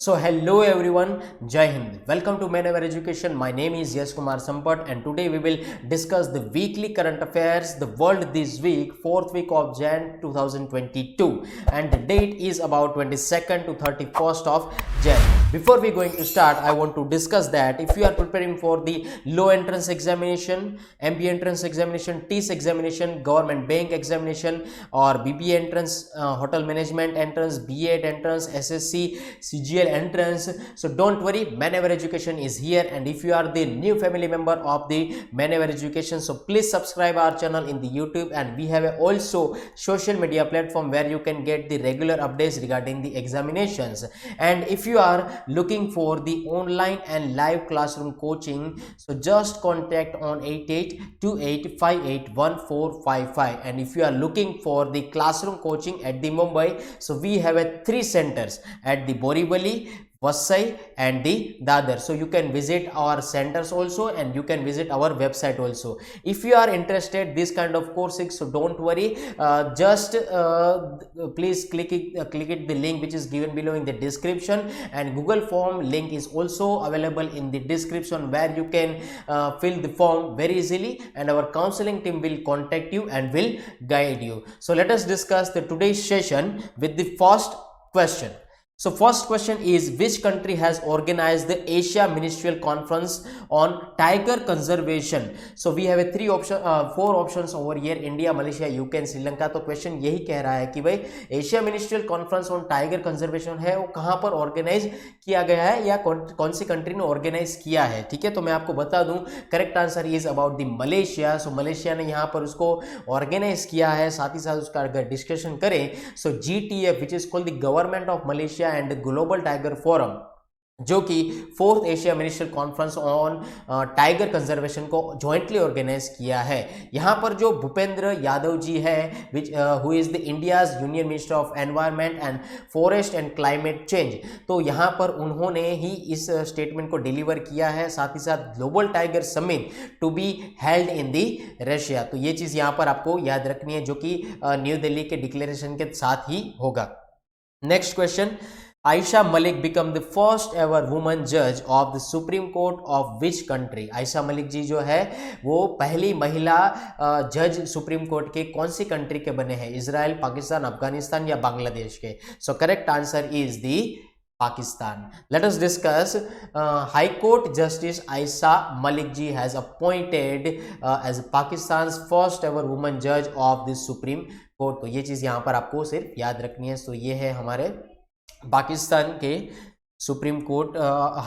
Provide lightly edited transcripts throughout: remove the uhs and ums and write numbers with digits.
So hello everyone, Jai Hind. Welcome to Manever Education. My name is Yash Kumar Sampat and today we will discuss the weekly current affairs, the world this week, 4th week of Jan 2022 and the date is about 22nd to 31st of Jan. Before we going to start, I want to discuss that if you are preparing for the low entrance examination, MBA entrance examination, TEAS examination, government bank examination or BBA entrance, hotel management entrance, B.Ed entrance, SSC, CGL entrance, so don't worry, Manever Education is here. And if you are the new family member of the Manever Education, so please subscribe our channel in the YouTube, and we have also social media platform where you can get the regular updates regarding the examinations. And if you are looking for the online and live classroom coaching, so just contact on 8828581455. And if you are looking for the classroom coaching at the Mumbai, so we have a 3 centers at the Borivali, Vasai and the Dadar. So you can visit our centers also and you can visit our website also. If you are interested this kind of courses, so don't worry, please click it the link which is given below in the description, and Google form link is also available in the description where you can fill the form very easily, and our counseling team will contact you and will guide you. So let us discuss the today's session with the first question. So first question is, which country has organized the Asia Ministerial Conference on Tiger Conservation? So we have a four options over here: India, Malaysia, UK and Sri Lanka. तो question यही कह रहा है कि भाई Asia ministerial conference on tiger conservation है वो कहाँ पर ऑर्गेनाइज किया गया है या कौन सी कंट्री ने ऑर्गेनाइज किया है। ठीक है, तो मैं आपको बता दूं correct answer is about the Malaysia. So Malaysia ने यहाँ पर उसको ऑर्गेनाइज किया है। साथ ही साथ उसका अगर डिस्कशन करें, सो GTF which is called the government of Malaysia and global tiger forum, जो कि 4th Asia ministerial conference on tiger conservation को जॉइंटली ऑर्गेनाइज किया है। यहाँ पर जो भूपेंद्र यादव जी है which who is the India's union minister of environment and forest and climate change, तो यहाँ पर उन्होंने ही इस स्टेटमेंट को डिलीवर किया है। साथ ही साथ global tiger summit to be held in the Russia, तो ये चीज़ यहाँ पर आपको याद रखनी है जो कि न्यू दिल्ली के डिक्लेरेशन के साथ ही होगा। Next question, Ayesha Malik become the first ever woman जज of the Supreme Court of which country? Ayesha Malik ji जो है वो पहली महिला जज सुप्रीम कोर्ट के कौन सी कंट्री के बने हैं? इजराइल, पाकिस्तान, अफगानिस्तान या बांग्लादेश के? सो correct answer is the Pakistan. Let us discuss High Court Justice Aisha Malik ji has appointed as Pakistan's first ever woman judge of the Supreme Court. तो ये चीज़ यहाँ पर आपको सिर्फ याद रखनी है। तो ये है हमारे पाकिस्तान के Supreme Court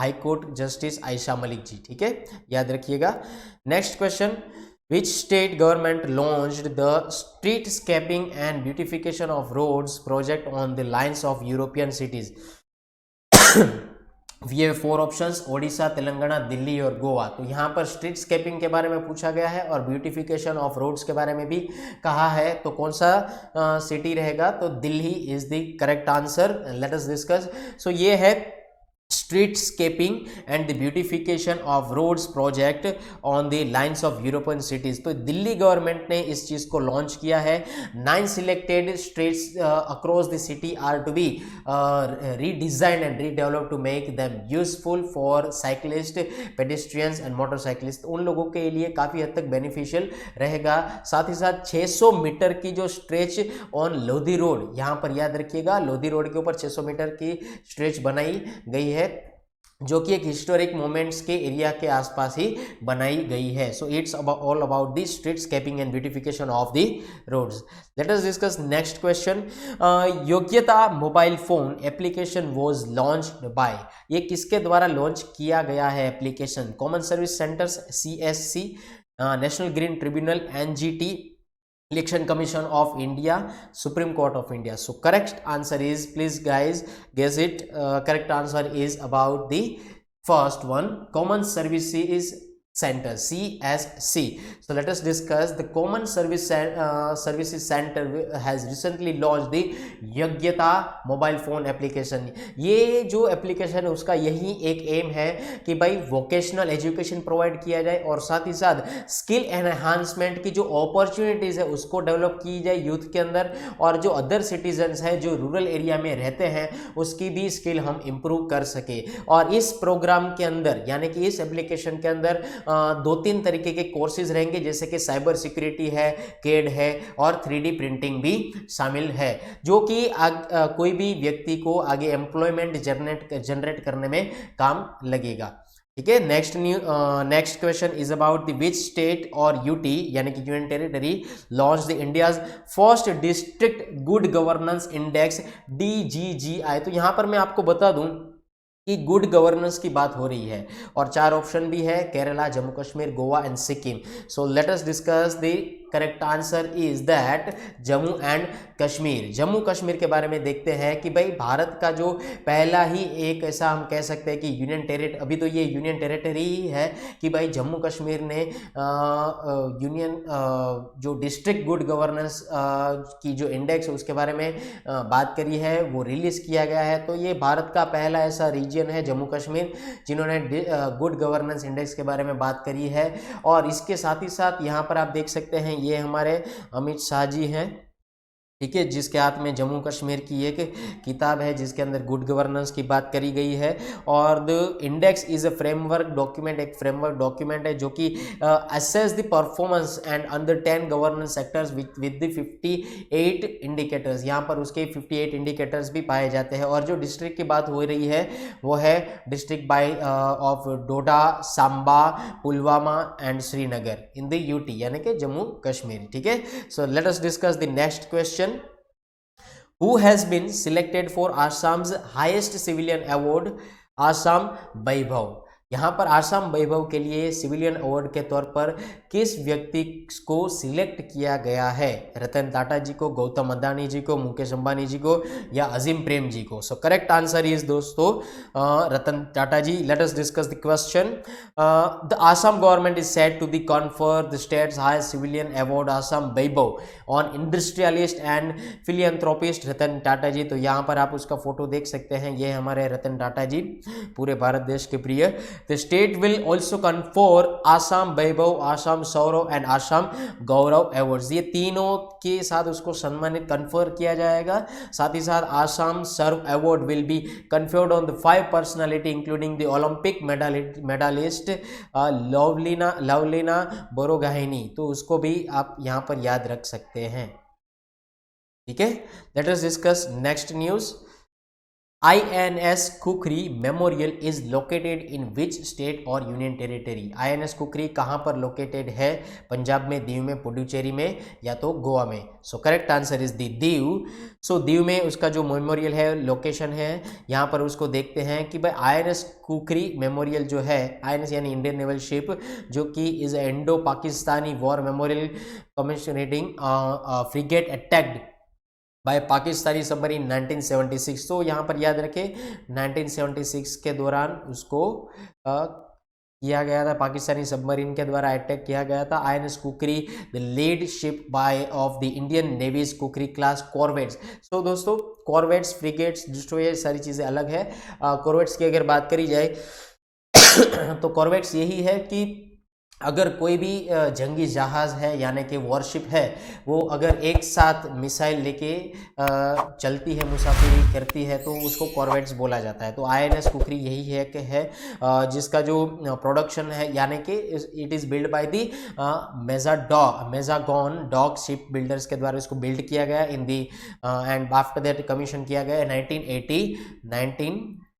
High Court justice Ayesha Malik ji. ठीक है, याद रखिएगा। Next question, which state government launched the streetscaping and beautification of roads project on the lines of European cities? We have 4 options, Odisha, Telangana, Delhi और गोवा। तो यहाँ पर स्ट्रीट स्केपिंग के बारे में पूछा गया है और ब्यूटिफिकेशन ऑफ रोड्स के बारे में भी कहा है। तो कौन सा सिटी रहेगा? तो Delhi is the correct answer. Let us discuss. So ये है streetscaping and the beautification of roads project on the lines of European cities। तो दिल्ली गवर्नमेंट ने इस चीज को लॉन्च किया है। 9 selected streets across the city are to be redesigned and redeveloped to make them useful for cyclists, pedestrians and motorcyclists। उन लोगों के लिए काफी हद तक बेनिफिशियल रहेगा। साथ ही साथ 600 मीटर की जो स्ट्रेच ऑन लोधी रोड, यहाँ पर याद रखिएगा लोधी रोड के ऊपर 600 मीटर की स्ट्रेच बनाई गई है जो कि एक हिस्टोरिक मोमेंट्स के एरिया के आसपास ही बनाई गई है। So it's all about the streetscaping and beautification of the roads. Let us discuss next question, Yogyata mobile phone application was launched by, ये किसके द्वारा लॉन्च किया गया है application? Common Service Centres, CSC, National Green Tribunal, NGT, Election Commission of India, Supreme Court of India। So correct answer is, please guys guess it, correct answer is about the first one, Common Services center, CSC. So let us discuss the common services center has recently launched the Yogyata mobile phone application. ये जो application है उसका यही एक M है कि भाई vocational education provide किया जाए और साथ ही साथ स्किल एनहांसमेंट की जो अपॉर्चुनिटीज है उसको डेवलप की जाए यूथ के अंदर, और जो अदर सिटीजन्स हैं जो रूरल एरिया में रहते हैं उसकी भी स्किल हम इंप्रूव कर सके. और इस प्रोग्राम के अंदर यानी कि इस एप्लीकेशन के अंदर 2-3 तरीके के कोर्सेज रहेंगे, जैसे कि साइबर सिक्योरिटी है, केड है और 3D प्रिंटिंग भी शामिल है, जो कि कोई भी व्यक्ति को आगे एम्प्लॉयमेंट जनरेट करने में काम लगेगा. ठीक है. Next question is about the which state और यूटी यानी कि union territory launch the India's first district good governance index DGGI. तो यहां पर मैं आपको बता दूं कि गुड गवर्नेंस की बात हो रही है और 4 ऑप्शन भी है, Kerala, Jammu Kashmir, Goa and Sikkim. So let us discuss the correct answer is that Jammu and Kashmir. Jammu Kashmir के बारे में देखते हैं कि भाई भारत का जो पहला ही एक ऐसा हम कह सकते हैं कि यूनियन टेरिटरी, अभी तो ये यूनियन टेरिटरी ही है कि भाई जम्मू कश्मीर ने यूनियन जो डिस्ट्रिक्ट गुड गवर्नेंस की जो इंडेक्स है उसके बारे में बात करी है, वो रिलीज किया गया है. तो ये भारत का पहला ऐसा रीजन है जम्मू कश्मीर जिन्होंने गुड गवर्नेंस इंडेक्स के बारे में बात करी है. और इसके साथ ही साथ यहाँ पर आप देख सकते हैं ये हमारे अमित शाह जी हैं, ठीक है, जिसके हाथ में जम्मू कश्मीर की एक किताब है जिसके अंदर गुड गवर्नेंस की बात करी गई है. और the index is a framework document, एक फ्रेमवर्क डॉक्यूमेंट है जो कि assess the performance and under 10 governance sectors with the 58 indicators. यहाँ पर उसके 58 इंडिकेटर्स भी पाए जाते हैं. और जो डिस्ट्रिक्ट की बात हो रही है वो है district by of Doda, Samba, Pulwama and Srinagar in the UT यानी कि जम्मू कश्मीर. ठीक है. So let us discuss the next question. Who has been selected for Assam's highest civilian award, Assam Vaibhav? यहाँ पर आसाम वैभव के लिए सिविलियन अवार्ड के तौर पर किस व्यक्ति को सिलेक्ट किया गया है? रतन टाटा जी को, गौतम अदानी जी को, मुकेश अंबानी जी को या अजीम प्रेम जी को? सो करेक्ट आंसर इज दोस्तों Ratan Tata ji. Let us discuss the question. The Assam government is set to the confer the state's highest civilian award Assam Baibhav on industrialist and philanthropist Ratan Tata ji. तो यहाँ पर आप उसका फोटो देख सकते हैं, ये हमारे रतन टाटा जी, पूरे भारत देश के प्रिय. The state will also confer Assam Vaibhav, Assam Saurav and Assam Gaurav awards. ये तीनों के साथ उसको सम्मानित कन्फर किया जाएगा. साथ ही साथ Assam Saurav award will be conferred on the 5 personality including the Olympic medalist Lovlina Borgohain. तो उसको भी आप यहाँ पर याद रख सकते हैं. ठीक है. Let us discuss next news. INS Kukri Memorial is located in which state or union territory? INS Kukri कहाँ पर लोकेटेड है? पंजाब में, दीव में, पुडुचेरी में या तो गोवा में? So correct answer is the Diu. So Diu में उसका जो मेमोरियल है, लोकेशन है, यहाँ पर उसको देखते हैं कि भाई INS कुकरी मेमोरियल जो है, INS यानी इंडियन नेवल शिप, जो कि is Indo Pakistani war memorial commemorating frigate attacked by Pakistani submarine 1976. तो यहाँ पर याद रखें 1976 के दौरान उसको किया गया था, पाकिस्तानी सबमरीन के द्वारा अटैक किया गया था. INS Khukri the lead ship by of the Indian navy's Khukri class corvettes. So दोस्तों कॉर्वेट्स, फ्रिगेट्स, डिस्ट्रॉयर सारी चीज़ें अलग है. कॉर्वेट्स की अगर बात करी जाए तो कॉर्वेट्स यही है कि अगर कोई भी जंगी जहाज़ है यानी कि वॉरशिप है, वो अगर एक साथ मिसाइल लेके चलती है, मुसाफिरी करती है, तो उसको कॉर्वेट्स बोला जाता है. तो INS कुकरी यही है कि है जिसका जो प्रोडक्शन है यानी कि it is build by the Mazagon dock ship builders के द्वारा इसको बिल्ड किया गया in the end after that commission किया गया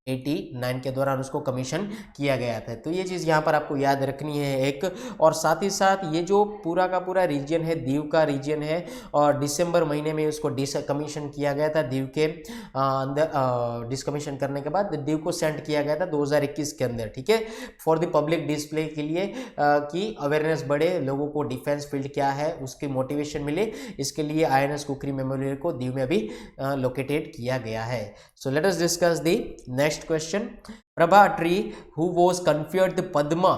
1989 के दौरान उसको कमीशन किया गया था. तो ये चीज़ यहाँ पर आपको याद रखनी है एक. और साथ ही साथ ये जो पूरा का पूरा रीजन है दीव का रीजन है, और दिसंबर महीने में उसको डिसकमीशन किया गया था. दीव के अंदर डिसकमीशन करने के बाद दीव को सेंड किया गया था 2021 के अंदर. ठीक है. फॉर द पब्लिक डिस्प्ले के लिए कि अवेयरनेस बढ़े, लोगों को डिफेंस फील्ड क्या है उसकी मोटिवेशन मिले, इसके लिए INS कुकरी मेमोरियल को दीव में अभी लोकेटेड किया गया है. So let us discuss the next question. Prabha Tree, who was conferred the Padma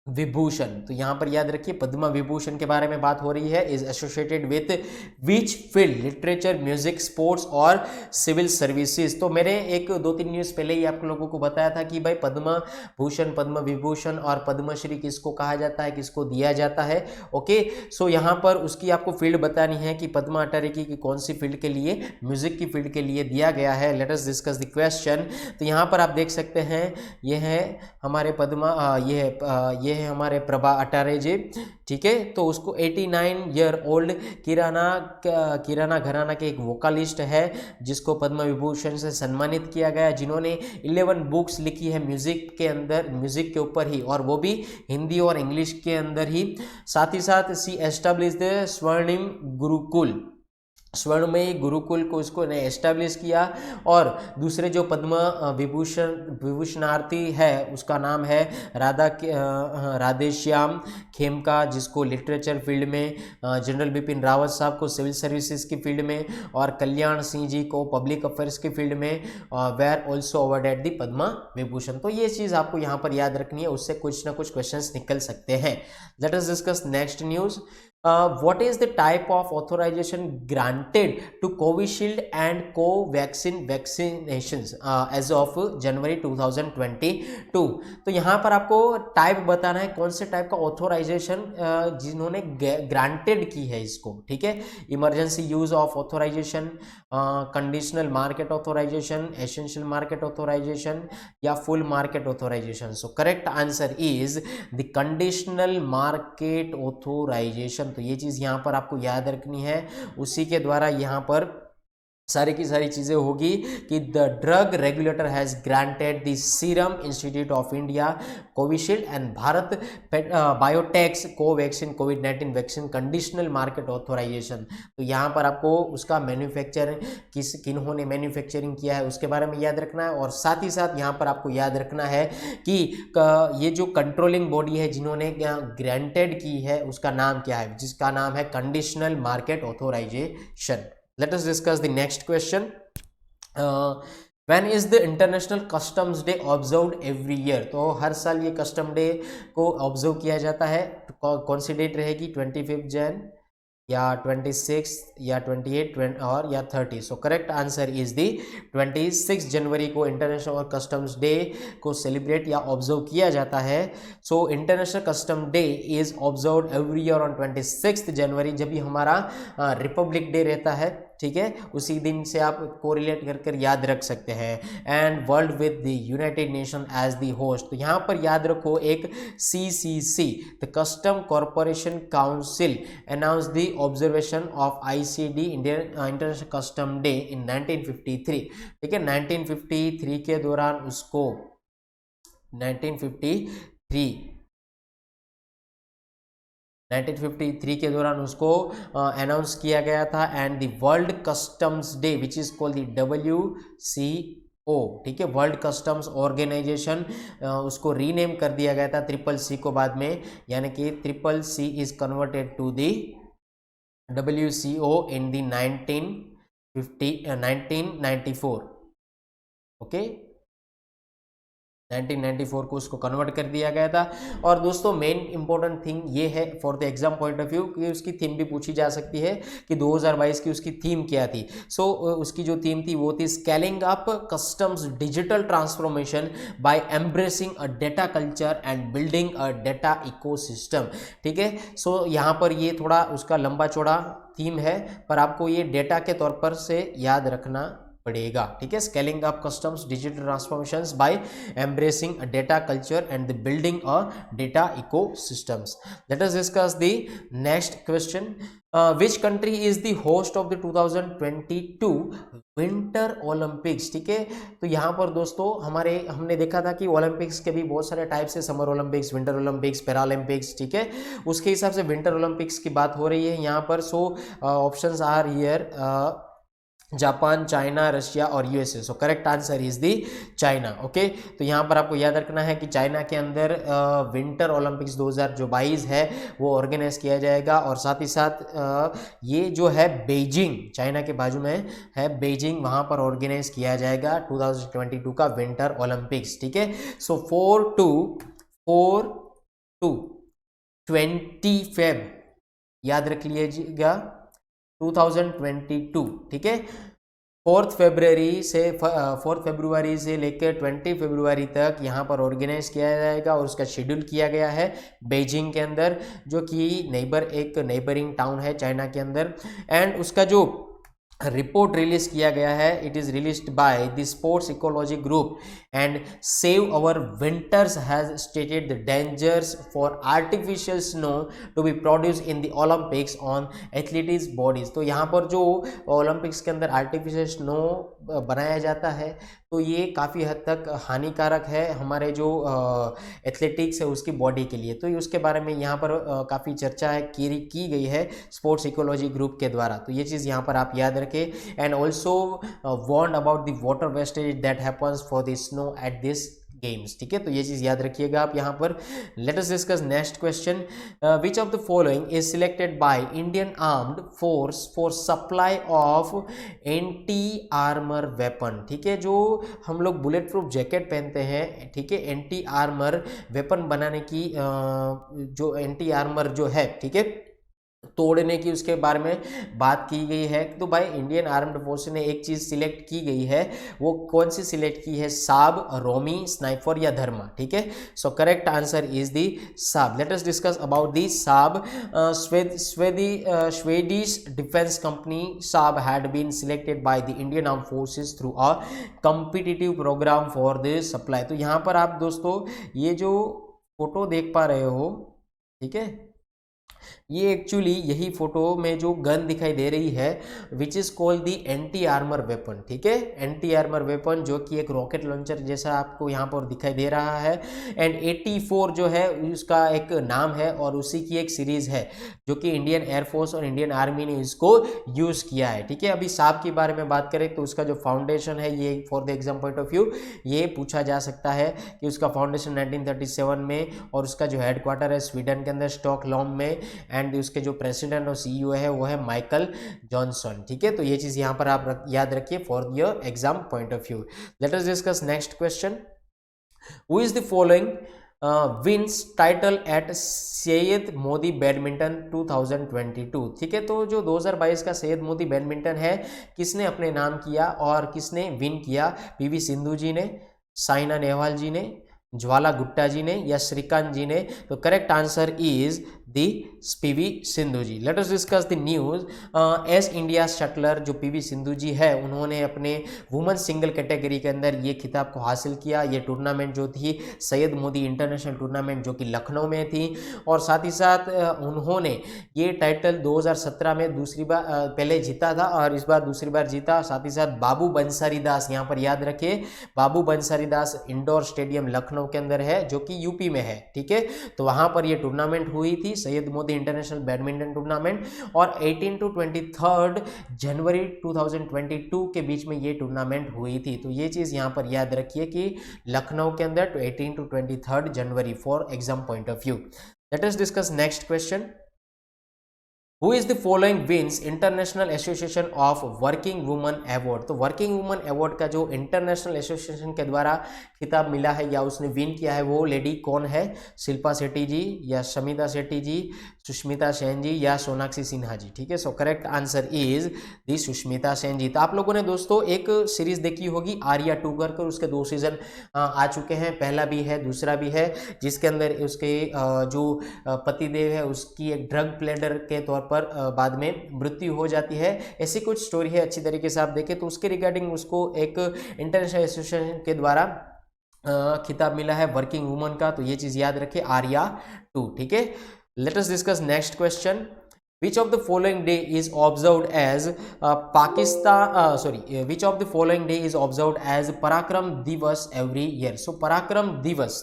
Vibhushan. तो यहाँ पर याद रखिए पद्म विभूषण के बारे में बात हो रही है। Is associated with which field, literature, music, sports और सिविल सर्विसेज। तो मैंने एक 2-3 न्यूज़ पहले ही आप लोगों को बताया था कि भाई पद्म भूषण, पद्म विभूषण और पद्मश्री किसको कहा जाता है, किसको दिया जाता है। ओके, सो यहाँ पर उसकी आपको फील्ड बतानी है कि पद्मा अटारिकी की कौन सी फील्ड के लिए, म्यूजिक की फील्ड के लिए दिया गया है। Late us discuss the question. तो यहाँ पर आप देख सकते हैं ये है हमारे पद्मा, ये है हमारे प्रभा अटारे जी, ठीक है। तो उसको 89 ईयर ओल्ड किराना घराना के एक वोकालिस्ट है जिसको पद्म विभूषण से सम्मानित किया गया, जिन्होंने 11 बुक्स लिखी है म्यूजिक के अंदर, म्यूजिक के ऊपर ही, और वो भी हिंदी और इंग्लिश के अंदर ही। साथ ही साथ सी एस्टैब्लिश द स्वर्णिम गुरुकुल, स्वर्णमयी गुरुकुल को इसको ने एस्टैब्लिश किया। और दूसरे जो पद्म विभूषणार्थी है उसका नाम है राधेश्याम खेमका, जिसको लिटरेचर फील्ड में, जनरल बिपिन रावत साहब को सिविल सर्विसेज की फील्ड में, और कल्याण सिंह जी को पब्लिक अफेयर्स की फील्ड में वेर ऑल्सो अवार्डेड दी पद्मा विभूषण। तो ये चीज़ आपको यहाँ पर याद रखनी है, उससे कुछ ना कुछ क्वेश्चंस निकल सकते हैं। Late us discuss next news. What is the type of authorization granted to Covishield and Covaxin vaccinations as of January 2022? तो यहाँ पर आपको टाइप बताना है, कौन से टाइप का ऑथोराइजेशन जिन्होंने ग्रांटेड की है इसको, ठीक है। Emergency use of authorisation, conditional market authorisation, essential market authorisation या full market authorisation. So correct answer is the conditional market authorisation. तो ये चीज़ यहाँ पर आपको याद रखनी है, उसी के द्वारा यहाँ पर सारी की सारी चीज़ें होगी कि the drug regulator has granted the Serum Institute of India Covishield and Bharat Biotech's Covaxin कोविड-19 वैक्सीन कंडीशनल मार्केट ऑथोराइजेशन। तो यहाँ पर आपको उसका मैन्युफैक्चर किन्होंने मैन्युफैक्चरिंग किया है उसके बारे में याद रखना है। और साथ ही साथ यहाँ पर आपको याद रखना है कि ये जो कंट्रोलिंग बॉडी है जिन्होंने ग्रांटेड की है उसका नाम क्या है, जिसका नाम है conditional market authorisation. Let us discuss the next question. When is the International Customs Day observed every year? तो हर साल ये कस्टम डे को ऑब्जर्व किया जाता है। कौन सी डेट रहेगी, 25 जैन या 26 या 28 और या 30? So correct answer is the 26 जनवरी को इंटरनेशनल कस्टम्स डे को सेलिब्रेट या ऑब्जर्व किया जाता है। So international custom day is observe every year on 26 January, जब भी हमारा रिपब्लिक डे रहता है, ठीक है, उसी दिन से आप कोरिलेट कर याद रख सकते हैं। And world with the United Nation as the host. तो यहाँ पर याद रखो एक CCC the custom corporation council announce the observation of ICD Indian international custom day in 1953, ठीक है। 1953 के दौरान उसको 1953 के दौरान उसको अनाउंस किया गया था। And the world customs day which is called the WCO, ठीक है, वर्ल्ड कस्टम्स ऑर्गेनाइजेशन, उसको रीनेम कर दिया गया था CCC को बाद में, यानी कि CCC is converted to the WCO in the 1994, okay, 1994 को उसको कन्वर्ट कर दिया गया था। और दोस्तों मेन इंपॉर्टेंट थिंग ये है for the exam point of view कि उसकी थीम भी पूछी जा सकती है कि 2022 की उसकी थीम क्या थी। सो उसकी जो थीम थी वो थी scaling up customs digital transformation by embracing a data culture and building a data ecosystem, ठीक है। सो यहाँ पर ये थोड़ा उसका लंबा चौड़ा थीम है, पर आपको ये डेटा के तौर पर से याद रखना पड़ेगा, ठीक है। Scaling up customs digital transformations by embracing a data culture and the building a data ecosystems. Let us discuss the next question. Which country is the host of the 2022 winter Olympics, ठीक है। तो यहाँ पर दोस्तों हमने देखा था कि ओलंपिक्स के भी बहुत सारे टाइप्स है, summer Olympics, winter Olympics, Paralympics, ठीक है। उसके हिसाब से विंटर ओलंपिक्स की बात हो रही है यहाँ पर। So options are here Japan, China, Russia और USA। So correct answer is the China, okay. तो यहाँ पर आपको याद रखना है कि चाइना के अंदर विंटर ओलंपिक्स 2022 है वो ऑर्गेनाइज किया जाएगा। और साथ ही साथ ये जो है बेजिंग, चाइना के बाजू में है बेजिंग, वहाँ पर ऑर्गेनाइज किया जाएगा 2022 का विंटर ओलंपिक्स, ठीक है। सो 4 टू 20 फेब, याद रख लीजिएगा 2022, ठीक है। 4 फरवरी से लेकर 20 फरवरी तक यहाँ पर ऑर्गेनाइज किया जाएगा और उसका शेड्यूल किया गया है बीजिंग के अंदर, जो कि एक नेबरिंग टाउन है चाइना के अंदर। एंड उसका जो रिपोर्ट रिलीज किया गया है, it is released by the sports ecology group and save our winters has stated the dangers for artificial snow to be produce in the Olympics on athletes bodies. तो यहाँ पर जो Olympics के अंदर artificial snow बनाया जाता है, तो ये काफ़ी हद तक हानिकारक है हमारे जो एथलेटिक्स है उसकी बॉडी के लिए। तो उसके बारे में यहाँ पर काफ़ी चर्चा है की गई है स्पोर्ट्स इकोलॉजी ग्रुप के द्वारा। तो ये चीज़ यहाँ पर आप याद रखें। And also warn about the water wastage that happens for the snow at this games, ठीक है। तो ये चीज़ याद रखिएगा आप यहाँ पर। Late us discuss next question. Which of the following is selected by Indian armed force for supply of anti armour weapon, ठीक है। जो हम लोग बुलेट प्रूफ जैकेट पहनते हैं, ठीक है, एंटी आर्मर वेपन बनाने की जो एंटी आर्मर जो है, ठीक है, तोड़ने की, उसके बारे में बात की गई है। तो भाई इंडियन आर्म्ड फोर्स ने एक चीज सिलेक्ट की गई है, वो कौन सी सिलेक्ट की है? साब, रोमी, स्नाइपर या धर्मा, ठीक है। So correct answer is the Saab. Let us discuss about the Saab. Swedish defence company Saab had been selected by the Indian arm forces through a competitive programme for the supply. तो यहाँ पर आप दोस्तों ये जो photo देख पा रहे हो, ठीक है, ये एक्चुअली यही फोटो में जो गन दिखाई दे रही है which is called the anti armour weapon, ठीक है। एंटी आर्मर वेपन जो कि एक रॉकेट लॉन्चर जैसा आपको यहाँ पर दिखाई दे रहा है। एंड 84 जो है उसका एक नाम है और उसी की एक सीरीज है जो कि इंडियन एयरफोर्स और इंडियन आर्मी ने इसको यूज किया है, ठीक है। अभी साब के बारे में बात करें तो उसका जो फाउंडेशन है, ये for the exam point of view ये पूछा जा सकता है कि उसका फाउंडेशन 1937 में और उसका जो हेडक्वार्टर है स्वीडन के अंदर स्टॉकहोल्म में। एंड उसके जो प्रेसिडेंट और सीईओ है वो है माइकल जॉनसन, ठीक है। तो ये चीज यहां पर आप याद रखिए for your exam point of view. Late us discuss next question. Who is the following wins title at Syed Modi badminton 2022, ठीक है। तो जो 2022 का सैयद मोदी बैडमिंटन है, किसने अपने नाम किया और किसने विन किया? पीवी सिंधु जी ने, साइना नेहवाल जी ने, ज्वाला गुट्टा जी ने या श्रीकांत जी ने? तो correct answer is the PV Sindhu ji. Let us discuss the news. As India shuttler जो पीवी सिंधु जी है, उन्होंने अपने वुमेन सिंगल कैटेगरी के अंदर ये खिताब को हासिल किया। ये टूर्नामेंट जो थी सैयद मोदी इंटरनेशनल टूर्नामेंट जो कि लखनऊ में थी, और साथ ही साथ उन्होंने ये टाइटल 2017 में दूसरी बार पहले जीता था और इस बार दूसरी बार जीता। साथ ही साथ बाबू बंसारी दास, यहाँ पर याद रखिए बाबू बंसारी दास इंडोर स्टेडियम लखनऊ के अंदर है जो कि यूपी में है, ठीक है। तो वहां पर ये टूर्नामेंट हुई थी Syed Modi international badminton tournament, और 18 to 23 जनवरी 2022 के बीच में ये टूर्नामेंट हुई थी। तो ये चीज यहां पर याद रखिए कि लखनऊ के अंदर 18 to 23 January for exam point of view. Late us discuss next question. Who is the following wins international association of working woman award? तो वर्किंग वुमन अवार्ड का जो इंटरनेशनल एसोसिएशन के द्वारा खिताब मिला है या उसने विन किया है, वो लेडी कौन है? शिल्पा शेट्टी जी या शमिता शेट्टी जी, सुष्मिता सेन जी या सोनाक्षी सिन्हा जी, ठीक है। So correct answer is the Sushmita Sen ji. तो आप लोगों ने दोस्तों एक सीरीज देखी होगी आर्या 2 करके, उसके 2 सीजन आ चुके हैं, पहला भी है दूसरा भी है, जिसके अंदर उसके जो पतिदेव है उसकी एक ड्रग प्लेडर के तौर पर बाद में मृत्यु हो जाती है। ऐसी कुछ स्टोरी है, अच्छी तरीके से आप देखें तो उसके रिगार्डिंग उसको एक इंटरनेशनल एसोसिएशन के द्वारा खिताब मिला है वर्किंग वुमन का। तो ये चीज याद रखें आर्या 2, ठीक है। Late us discuss next question. Which of the following day is observed as which of the following day is observed as पराक्रम दिवस every year? So पराक्रम दिवस,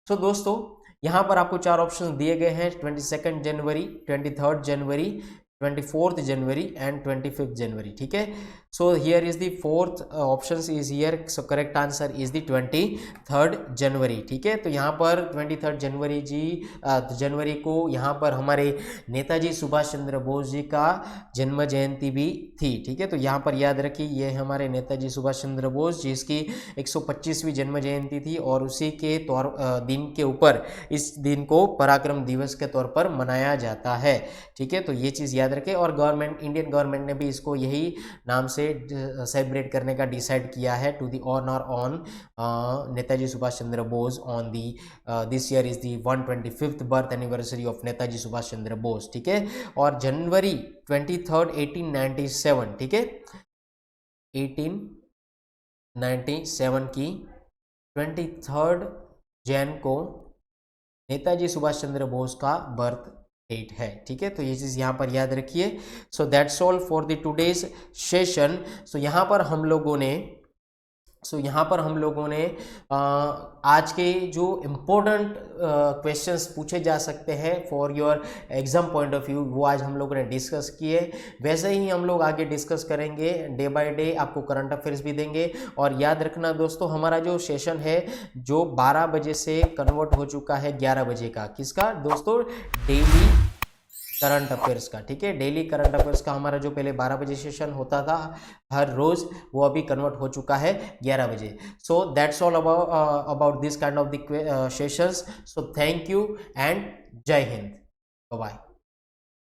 so दोस्तों यहाँ पर आपको 4 ऑप्शन दिए गए हैं, 22 जनवरी, 23 जनवरी, 24th जनवरी एंड 25th जनवरी, ठीक है। So here is the fourth option is here, so correct answer is the 23rd जनवरी, ठीक है। तो यहाँ पर 23rd जनवरी को यहाँ पर हमारे नेताजी सुभाष चंद्र बोस जी का जन्म जयंती भी थी, ठीक है। तो यहाँ पर याद रखिए ये हमारे नेताजी सुभाष चंद्र बोस जिसकी 125वीं जन्म जयंती थी, और उसी के दिन के ऊपर इस दिन को पराक्रम दिवस के तौर पर मनाया जाता है, ठीक है। तो ये चीज़ याद रखें, और इंडियन गवर्नमेंट ने भी इसको यही नाम से सेलिब्रेट करने का डिसाइड किया है, to the honour on Netaji Subhash Chandra Bose on the this year is the 125th birth anniversary of Netaji Subhash Chandra Bose, ठीक है। और जनवरी 23rd 1897, ठीक है, 1897 की 23rd जैन को नेताजी सुभाष चंद्र बोस का बर्थ डेट है, ठीक है। तो ये चीज़ यहाँ पर याद रखिए। So that's all for the today's session. So यहाँ पर हम लोगों ने आज के जो इम्पोर्टेंट क्वेश्चंस पूछे जा सकते हैं for your exam point of view, वो आज हम लोगों ने डिस्कस किए। वैसे ही हम लोग आगे डिस्कस करेंगे, डे बाय डे आपको करंट अफेयर्स भी देंगे। और याद रखना दोस्तों, हमारा जो सेशन है जो 12 बजे से कन्वर्ट हो चुका है 11 बजे का, किसका दोस्तों, डेली करंट अफेयर्स का, ठीक है। डेली करंट अफेयर्स का हमारा जो पहले 12 बजे सेशन होता था हर रोज, वो अभी कन्वर्ट हो चुका है 11 बजे। सो that's all about this kind of the sessions. So thank you and जय हिंद, बाय बाय।